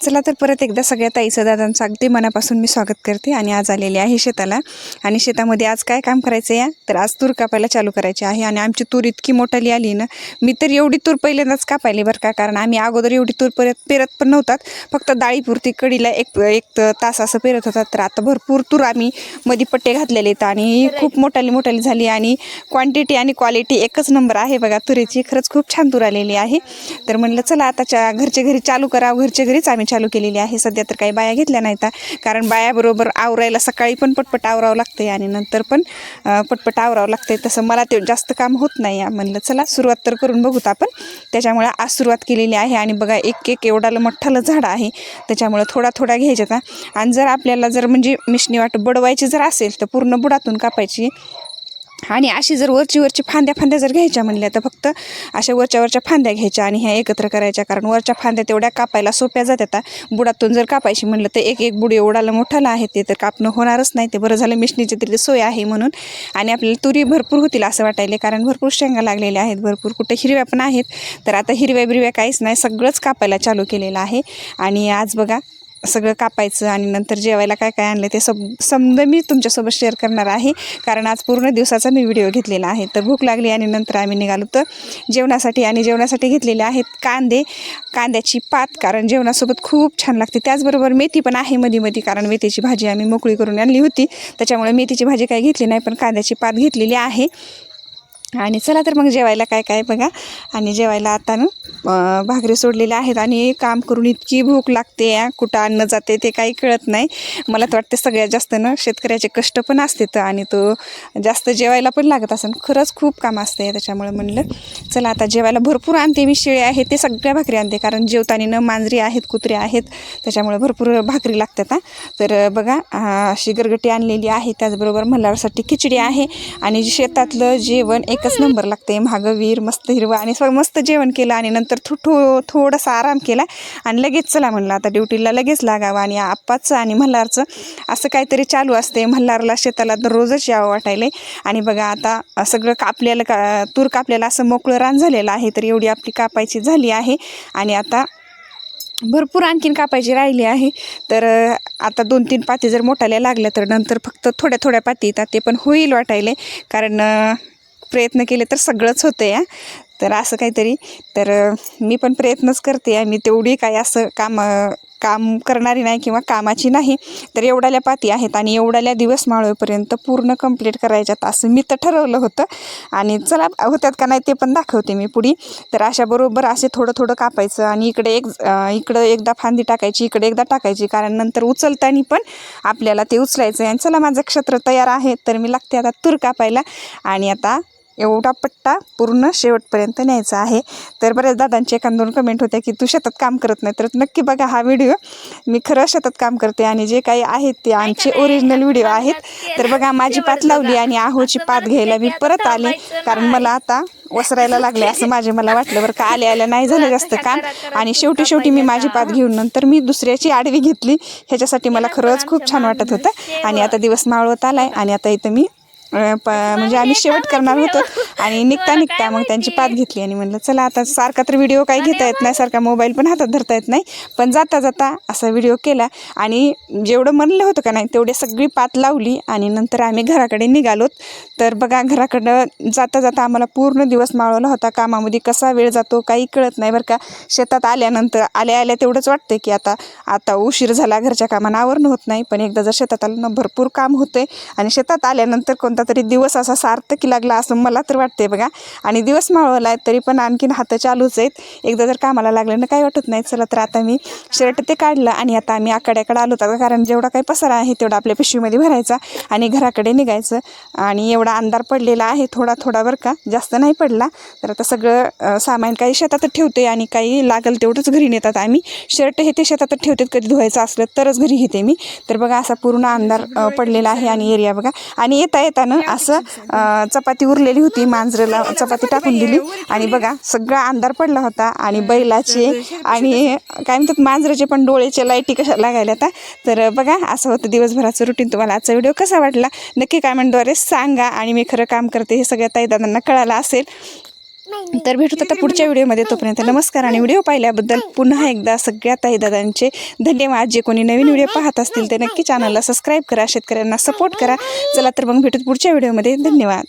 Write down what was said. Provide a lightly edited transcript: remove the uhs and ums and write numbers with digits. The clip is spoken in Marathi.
चला तर परत एकदा सगळ्या ताईचं दादांचं अगदी मनापासून मी स्वागत करते। आणि आज आलेले आहे शेताला आणि शेतामध्ये आज काय काम करायचं आहे तर आज तूर कापायला चालू करायची आहे। आणि आमची तूर इतकी मोठाली आली ना, मी तर एवढी तूर पहिल्यांदाच कापायली बरं का, कारण आम्ही अगोदर एवढी तूर पेरत पण नव्हतात, फक्त डाळीपुरती कडीला एक तास असं पेरत होतात। तर आता भरपूर तूर आम्ही मध्ये पट्टे घातलेले आहेत आणि खूप मोठाली झाली आणि क्वांटिटी आणि क्वालिटी एकच नंबर आहे बघा तुरीची, खरंच खूप छान तूर आलेली आहे। तर म्हणलं चला आता घरच्या घरी चालू करा, घरच्या घरीच आम्ही चालू केलेली आहे। सध्या तर काही बाया घेतल्या नाहीत, कारण बायाबरोबर आवरायला सकाळी पण पटपट आवरावं लागते आणि नंतर पण पटपट आवरावं लागते, तसं मला ते जास्त काम होत नाही। म्हणलं चला सुरुवात तर करून बघूत आपण, त्याच्यामुळे आज सुरुवात केलेली आहे। आणि बघा एक एवढालं मोठ्ठं झाड आहे, त्याच्यामुळे थोडा घ्यायचा। आणि जर आपल्याला म्हणजे मिशनी वाट बडवायची जर असेल तर पूर्ण बुडातून कापायची, आणि अशी जर वरची फांद्या जर घ्यायच्या म्हणल्या तर फक्त अशा वरच्या फांद्या घ्यायच्या आणि ह्या एकत्र करायच्या, कारण वरच्या फांद्या तेवढ्या कापायला सोप्या जातात। बुडातून जर कापायची म्हणलं तर एक बुड एवढाला मोठाला आहे, ते तर कापणं होणारच नाही। ते बरं झालं मिशनीची तरी सोय आहे म्हणून। आणि आपल्याला तुरी भरपूर होतील असं वाटायले, कारण भरपूर शेंगा लागलेल्या आहेत, भरपूर कुठे हिरव्या पण आहेत। तर आता हिरव्या काहीच नाही, सगळंच कापायला चालू केलेलं आहे। आणि आज बघा सगळं कापायचं आणि नंतर जेवायला काय आणलं ते समजा मी तुमच्यासोबत शेअर करणार आहे, कारण आज पूर्ण दिवसाचा मी व्हिडिओ घेतलेला आहे। तर भूक लागली आणि नंतर आम्ही निघालो तर जेवणासाठी, आणि जेवणासाठी घेतलेले आहेत कांद्याची पात, कारण जेवणासोबत खूप छान लागते। त्याचबरोबर मेथी पण आहे मध्ये, कारण मेथीची भाजी आम्ही मोकळी करून आणली होती, त्याच्यामुळे मेथीची भाजी काही घेतली नाही, पण कांद्याची पात घेतलेली आहे। आणि चला तर मग जेवायला काय बघा। आणि जेवायला आता ना भाकरी सोडलेल्या आहेत, आणि काम करून इतकी भूक लागते, कुठं अन्न जाते ते काही कळत नाही। मला तर वाटते सगळ्यात जास्त ना शेतकऱ्याचे कष्ट पण असते तर, आणि तो जास्त जेवायला पण लागत असेल, खरंच खूप काम असते। त्याच्यामुळे म्हणलं चला आता जेवायला भरपूर आणते मी, शिळे आहेत ते सगळ्या भाकरी आणते, कारण जेवताना न मांजरी आहेत, कुत्रे आहेत, त्याच्यामुळे भरपूर भाकरी लागतात। तर बघा अशी गरगटी आणलेली आहे, त्याचबरोबर मल्हारसाठी खिचडी आहे। आणि शेतातलं जेवण एकच नंबर लागते, महागवीर मस्त हिरवं, आणि मस्त जेवण केलं आणि नंतर थोडासा आराम केला आणि लगेच चला म्हणलं आता ड्युटीला लगेच लागावं। आणि आप्पाचं आणि मल्हारचं असं काहीतरी चालू असते, मल्हारला शेताला दररोजच यावं वाटायले। आणि बघा आता सगळं तूर कापलेलं असं मोकळं रान झालेलं आहे, तर एवढी आपली कापायची झाली आहे। आणि आता भरपूर आणखीन कापायची राहिली आहे। तर आता 2-3 पाती जर मोठाल्या लागल्या तर नंतर फक्त थोड्या पाती येतात, ते पण होईल वाटायले, कारण प्रयत्न केले तर सगळंच होतं या। तर असं काहीतरी, तर मी पण प्रयत्नच करते आहे, मी तेवढी काही असं काम करणारी नाही किंवा कामाची नाही। तर एवढ्याल्या पाती आहेत आणि एवढ्याल्या दिवस मावळेपर्यंत पूर्ण कंप्लीट करायच्यात असं मी तर ठरवलं होतं। आणि चला होत्यात का नाही ते पण दाखवते मी पुढे। तर अशा बरोबर असे थोडं कापायचं, आणि इकडं एकदा फांदी टाकायची, इकडे एकदा टाकायची, कारण नंतर उचलताना पण आपल्याला ते उचलायचं आहे। आणि चला माझं क्षेत्र तयार आहे, तर मी लागते आता तूर कापायला, आणि आता एवढा पट्टा पूर्ण शेवटपर्यंत न्यायचा आहे। तर बऱ्याच दादांचे 1-2 कमेंट होत्या की तू शेतात काम करत नाही, तर नक्की बघा हा व्हिडिओ, मी खरं शेतात काम करते आणि जे काही आहेत ते आमचे ओरिजिनल व्हिडिओ आहेत। तर बघा माझी पात लावली आणि आहोची पात घ्यायला मी परत आले, कारण मला आता वसरायला लागले असं मला वाटलं बरं का, आल्या नाही झालं जास्त काम। आणि शेवटी मी माझी पात घेऊन नंतर मी दुसऱ्याची आडवी घेतली, ह्याच्यासाठी मला खरंच खूप छान वाटत होतं। आणि आता दिवस मावळत आलाय, आणि आता इथं मी म्हणजे आम्ही शेवट करणार होतो, आणि निघता मग त्यांची पात घेतली। आणि म्हणलं चला आता सारखा तर व्हिडिओ काही घेता येत नाही, सारखा मोबाईल पण हातात धरता येत नाही, पण जाता असा व्हिडिओ केला। आणि जेवढं म्हणलं होतं का नाही तेवढी सगळी पात लावली, आणि नंतर आम्ही घराकडे निघालोत। तर बघा घराकडं जाता आम्हाला पूर्ण दिवस मावळला होता, कामामध्ये कसा वेळ जातो काही कळत नाही बरं का। शेतात आल्यानंतर आल्या तेवढंच वाटतं की आता उशीर झाला, घरच्या कामांना आवरण होत नाही, पण एकदा जर शेतात आलं ना भरपूर काम होतंय। आणि शेतात आल्यानंतर कोणता तरी दिवस असा सार्थकी लागला असं मला तर वाटते बघा। आणि दिवस मावळला आहे तरी पण आणखीन हात चालूच आहेत, एकदा जर कामाला लागलं ना काही वाटत नाही। चला तर आता मी शर्ट ते काढलं, आणि आता आम्ही आकड्याकडे आलो होतो, कारण जेवढा काही पसारा आहे तेवढा आपल्या पिशवीमध्ये भरायचा आणि घराकडे निघायचं। आणि एवढा अंधार पडलेला आहे, थोडा बरं का, जास्त नाही पडला। तर आता सगळं सामान काही शेतातच ठेवते, आणि काही लागल तेवढंच घरी नेतात आम्ही। शर्ट हे ते शेतातच ठेवतात, कधी धुवायचं असलं तरच घरी घेते मी। तर बघा असा पूर्ण अंधार पडलेला आहे, आणि एरिया बघा। आणि येता असं चपाती उरलेली होती, मांजरेला चपाती टाकून दिली, आणि बघा सगळा अंधार पडला होता। आणि बैलाचे आणि काय म्हणतात मांजराचे पण डोळेचे लाईटी कशा लागायला आता। तर बघा असं होतं दिवसभराचं रुटीन। तुम्हाला आजचा व्हिडिओ कसा वाटला नक्की कमेंटद्वारे सांगा, आणि मी खरं काम करते हे सगळ्या ताई दादांना कळालं असेल। तर भेटूत आता पुढच्या व्हिडिओमध्ये. तोपर्यंत नमस्कार. आणि व्हिडिओ पाहिल्याबद्दल पुन्हा एकदा सगळ्या ताईदादांचे धन्यवाद. जे कोणी नवीन व्हिडिओ पाहत असतील ते नक्की चॅनलला सबस्क्राईब करा, शेतकऱ्यांना सपोर्ट करा. चला तर मग भेटूत पुढच्या व्हिडिओमध्ये. धन्यवाद.